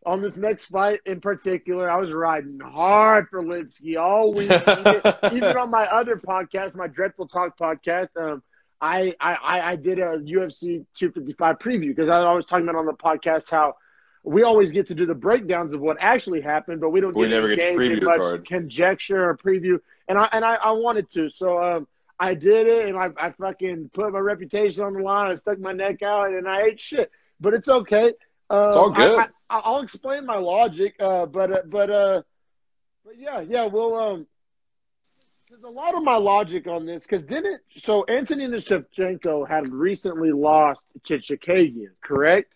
On this next fight in particular, I was riding hard for Lipski all week. Even on my other podcast, my Dreadful Talk podcast, I did a UFC 255 preview because I was talking about on the podcast how we always get to do the breakdowns of what actually happened, but we don't get to engage in much conjecture or preview. And I wanted to, so I did it, and I fucking put my reputation on the line. I stuck my neck out, and I ate shit. But it's okay. It's all good. I'll explain my logic, but yeah, we'll there's a lot of my logic on this because so Antonina Shevchenko had recently lost to Chikagian, correct?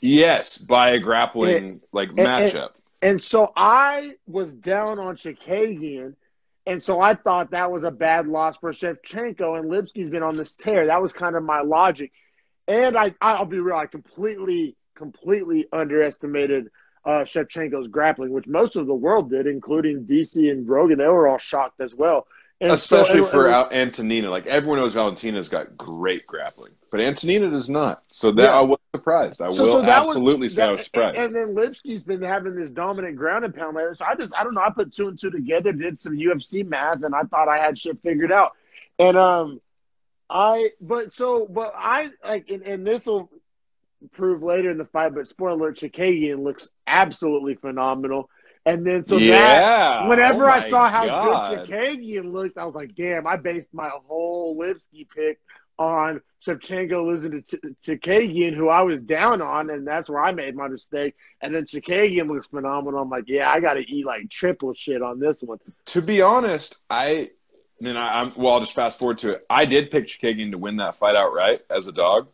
Yes, by a grappling matchup. And so I was down on Chikagian, and so I thought that was a bad loss for Shevchenko, and Lipski's been on this tear. That was kind of my logic. And I'll be real, I completely underestimated Shevchenko's grappling, which most of the world did, including DC and Rogan. They were all shocked as well. And especially for Antonina. Like, everyone knows Valentina's got great grappling, but Antonina does not. So I was surprised. I will absolutely say I was surprised. And then Lipski's been having this dominant ground and pound lately. So I don't know. I put 2 and 2 together, did some UFC math, and I thought I had shit figured out. And and this will prove later in the fight, but spoiler alert, Chikagian looks absolutely phenomenal. And then whenever I saw how good Chikagian looked, I was like, damn, I based my whole Lipski pick on Shevchenko losing to Chikagian, who I was down on, and that's where I made my mistake. And then Chikagian looks phenomenal. I'm like, yeah, I got to eat like triple shit on this one. To be honest, I'll just fast forward to it. I did pick Chikagian to win that fight outright as a dog.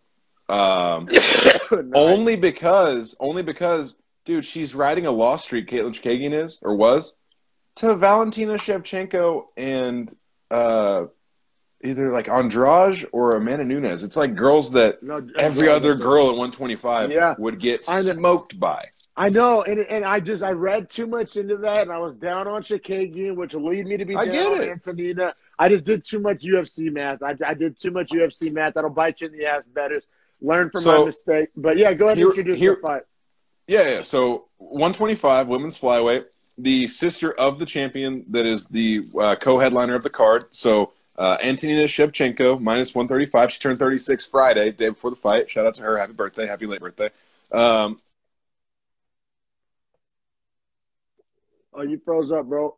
Nice. Only because, dude, she's riding a loss streak, Caitlin Chikagian was, to Valentina Shevchenko and either like Andrade or Amanda Nunes. It's like girls that every other girl at 125 would get smoked by. I know, and I read too much into that, and I was down on Chikagian, which will lead me to be down on Antonina. I just did too much UFC math. I did too much UFC math. That'll bite you in the ass, betters. Learn from my mistake. But, yeah, go ahead and introduce the fight. Yeah. So 125, women's flyweight, the sister of the champion that is the co-headliner of the card. So Antonina Shevchenko, minus 135. She turned 36 Friday, day before the fight. Shout out to her. Happy birthday. Happy late birthday. Oh, you froze up, bro.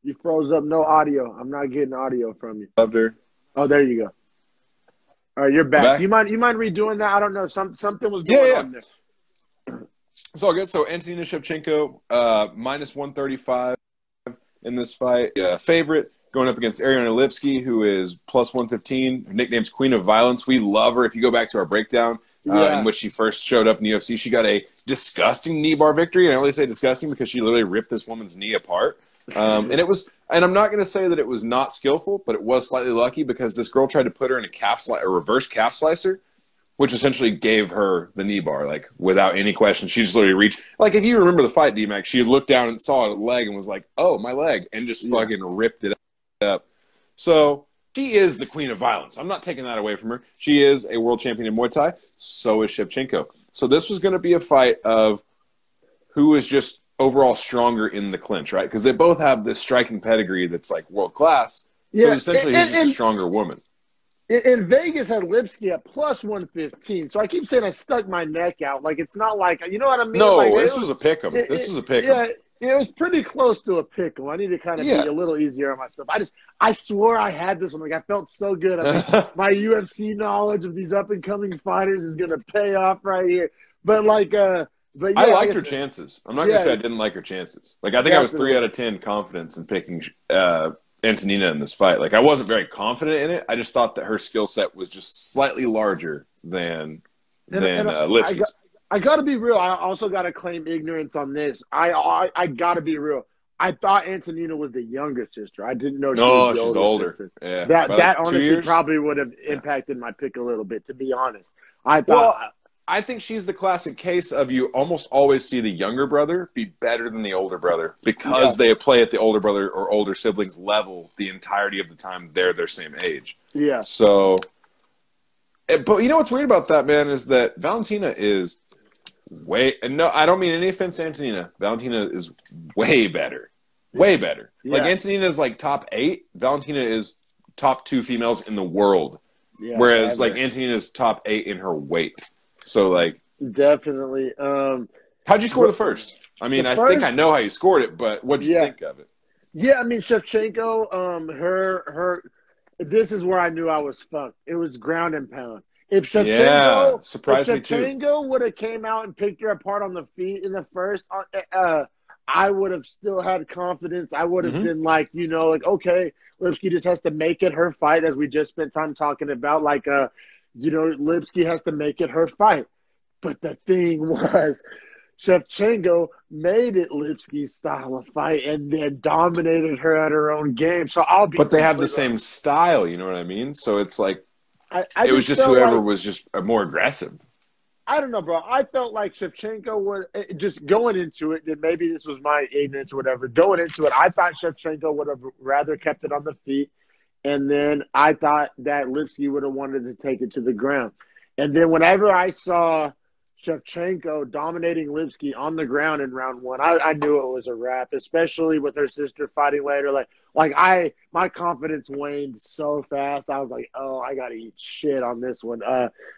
You froze up. No audio. I'm not getting audio from you. Loved her. Oh, there you go. All right, you're back. You mind redoing that? I don't know. Something was going on there. It's all good. So Antonina Shevchenko, minus 135 in this fight. Favorite going up against Ariane Lipski, who is plus 115. Her nickname's Queen of Violence. We love her. If you go back to our breakdown in which she first showed up in the UFC, she got a disgusting knee bar victory. And I only say disgusting because she literally ripped this woman's knee apart. And I'm not going to say that it was not skillful, but it was slightly lucky because this girl tried to put her in a reverse calf slicer, which essentially gave her the knee bar, like, without any question. She just literally reached. Like, if you remember the fight, D-Mac, she looked down and saw a leg and was like, oh, my leg, and just fucking ripped it up. So she is the Queen of Violence. I'm not taking that away from her. She is a world champion in Muay Thai. So is Shevchenko. So this was going to be a fight of who is just overall stronger in the clinch, right? Because they both have this striking pedigree that's like world class. So essentially, he's just a stronger woman. In Vegas had Lipski at plus 115. So I keep saying I stuck my neck out. Like, it's not like, you know what I mean? No, like, this was a pick 'em. This was a pick 'em. Yeah, it was pretty close to a pick 'em. I need to kind of be a little easier on myself. I swore I had this one. Like, I felt so good. I think my UFC knowledge of these up and coming fighters is going to pay off right here. But But yeah, I liked her chances. I'm not going to say I didn't like her chances. Like, I think I was 3 out of 10 confidence in picking Antonina in this fight. Like, I wasn't very confident in it. I just thought that her skill set was just slightly larger than Lipski's. I got to be real. I also got to claim ignorance on this. I got to be real. I thought Antonina was the younger sister. I didn't know she was the she's older. Yeah. That honestly probably would have impacted my pick a little bit, to be honest. I think she's the classic case of you almost always see the younger brother be better than the older brother because they play at the older brother or older siblings level the entirety of the time they're their same age. Yeah. So But you know what's weird about that, man, is that Valentina is way – and no, I don't mean any offense to Antonina. Valentina is way better. Way better. Yeah. Like, Antonina is, like, top 8. Valentina is top 2 females in the world. Yeah, whereas, like, Antonina is top 8 in her weight. So, like – definitely. How'd you score the first? I mean, I think I know how you scored it, but what'd you think of it? Yeah, I mean, Shevchenko, this is where I knew I was fucked. It was ground and pound. If Shevchenko would have came out and picked her apart on the feet in the first, I would have still had confidence. I would have been like, you know, like, okay, Lipski just has to make it her fight, as we just spent time talking about. Like, you know, Lipski has to make it her fight. But the thing was, Shevchenko made it Lipski's style of fight and then dominated her at her own game. So But they have the same style, you know what I mean? So it's like it was just whoever was just more aggressive. I don't know, bro. I felt like Shevchenko would just going into it, and maybe this was my ignorance or whatever. Going into it, I thought Shevchenko would have rather kept it on the feet, and then I thought that Lipski would have wanted to take it to the ground. And then whenever I saw Shevchenko dominating Lipski on the ground in round 1, I knew it was a wrap, especially with her sister fighting later. My confidence waned so fast. I was like, oh, I got to eat shit on this one.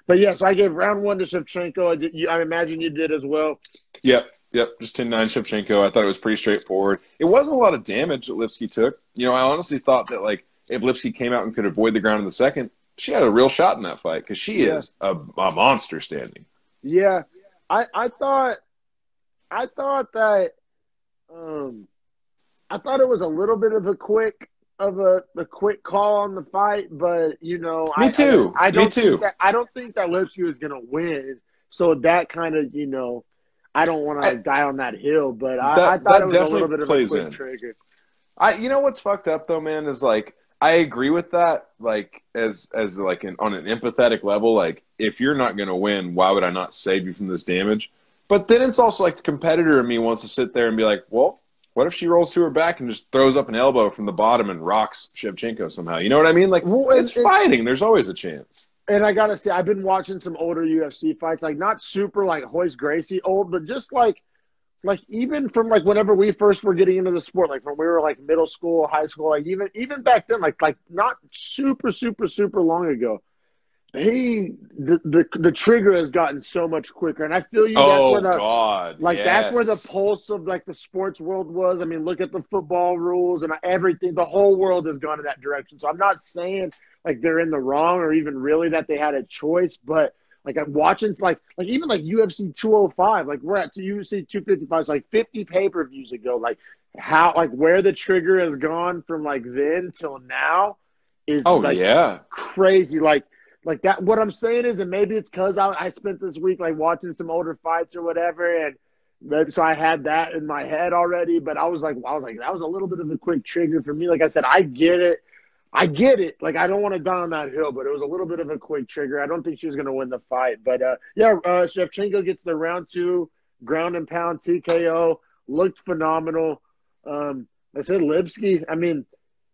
But yes, I gave round 1 to Shevchenko. I imagine you did as well. Yep. Just 10-9 Shevchenko. I thought it was pretty straightforward. It wasn't a lot of damage that Lipski took. You know, I honestly thought that, like, if Lipski came out and could avoid the ground in the second, she had a real shot in that fight because she is a monster standing. Yeah, I thought that I thought it was a little bit of a quick call on the fight, but you know, Me too. I don't think that Lipski was gonna win. So that kind of, you know, I don't want to die on that hill, but I thought it was a little bit of a quick trigger. You know what's fucked up though, man, is like I agree with that, like as like on an empathetic level, like if you're not going to win, why would I not save you from this damage? But then it's also like the competitor in me wants to sit there and be like, well, what if she rolls to her back and just throws up an elbow from the bottom and rocks Shevchenko somehow? You know what I mean? Like, it's fighting. There's always a chance. And I got to say, I've been watching some older UFC fights, like not super like Royce Gracie old, but just like even from like whenever we first were getting into the sport, like when we were like middle school, high school, like even back then, like not super long ago, the trigger has gotten so much quicker, and I feel you. That's where the pulse of like the sports world was. I mean, look at the football rules and everything. The whole world has gone in that direction. So I'm not saying like they're in the wrong or even really that they had a choice, but like I'm watching, like even like UFC 205, like we're at UFC 255, so like 50 pay-per-views ago, like how like where the trigger has gone from like then till now is crazy. Like that. What I'm saying is, and maybe it's because I spent this week like watching some older fights or whatever, and maybe so I had that in my head already. But I was like that was a little bit of a quick trigger for me. Like I said, I get it. Like, I don't want to die on that hill, but it was a little bit of a quick trigger. I don't think she was going to win the fight. But, Shevchenko gets the round 2 ground and pound TKO. Looked phenomenal. I said Lipski, I mean,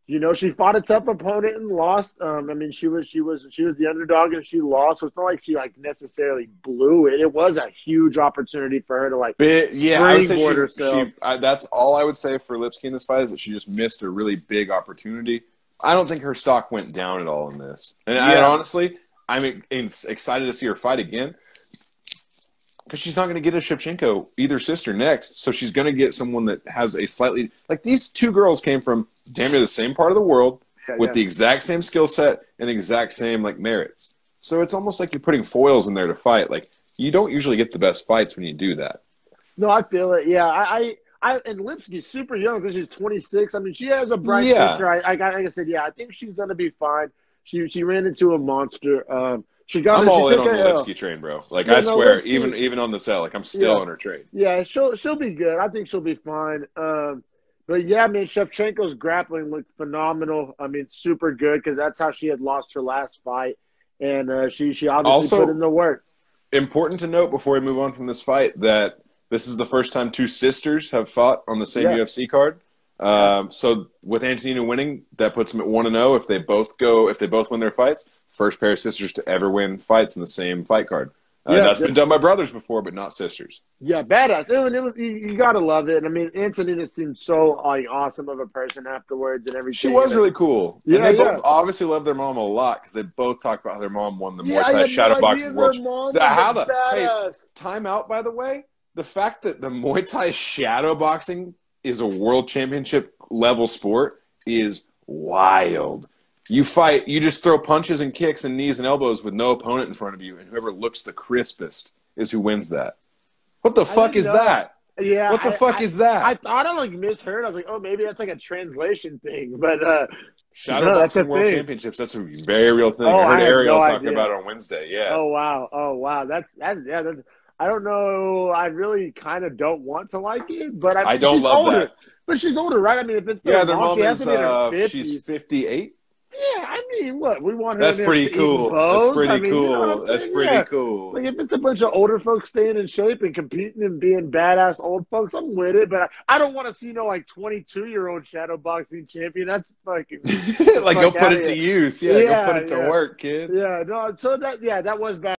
you know, she fought a tough opponent and lost. I mean, she was the underdog and she lost. So it's not like she, like, necessarily blew it. It was a huge opportunity for her to, like, springboard herself. That's all I would say for Lipski in this fight is that she just missed a really big opportunity. I don't think her stock went down at all in this. And honestly, I'm excited to see her fight again because she's not going to get a Shevchenko, either sister, next. So she's going to get someone that has a slightly – like these two girls came from damn near the same part of the world with the exact same skill set and the exact same, like, merits. So it's almost like you're putting foils in there to fight. Like, you don't usually get the best fights when you do that. No, I feel it. Yeah, and Lipski's super young because she's 26. I mean, she has a bright future. Like I said, I think she's going to be fine. She ran into a monster. I'm all in on the Lipski train, bro. Like, I swear, Lipski, even on the cell, like, I'm still on her train. Yeah, she'll be good. I think she'll be fine. But, yeah, I mean, Shevchenko's grappling looked phenomenal. I mean, super good because that's how she had lost her last fight. And she obviously also put in the work. Important to note before we move on from this fight that this is the first time two sisters have fought on the same UFC card. So with Antonina winning, that puts them at 1-0 if they both win their fights. first pair of sisters to ever win fights in the same fight card. That's been done by brothers before, but not sisters. Yeah, badass. You gotta love it. I mean, Antonina seemed so awesome of a person afterwards and everything. She was really cool. Yeah, and they both obviously love their mom a lot because they both talked about how their mom won the Muay Thai shadowboxing world. Hey, time out, by the way. The fact that the Muay Thai shadowboxing is a world championship level sport is wild. You fight, you just throw punches and kicks and knees and elbows with no opponent in front of you, and whoever looks the crispest is who wins that. What the fuck is that? Yeah. What the fuck is that? I thought I misheard. I was like, oh, maybe that's like a translation thing. But Shadowboxing World Championships, that's a very real thing. I heard Ariel talking about it on Wednesday. Yeah. Oh wow. That's I don't know. I really kind of don't want to like it, but I don't love older. that. But she's older, right? I mean, if it's their mom she has to be in her 50s. She's 58. Yeah, I mean, what we want her. That's pretty cool. That's pretty cool. You know that's pretty cool. Like if it's a bunch of older folks staying in shape and competing and being badass old folks, I'm with it. But I don't want to see no like 22-year-old shadowboxing champion. That's fucking like go put it to use. Yeah, go put it to work, kid. Yeah, no. So that was bad.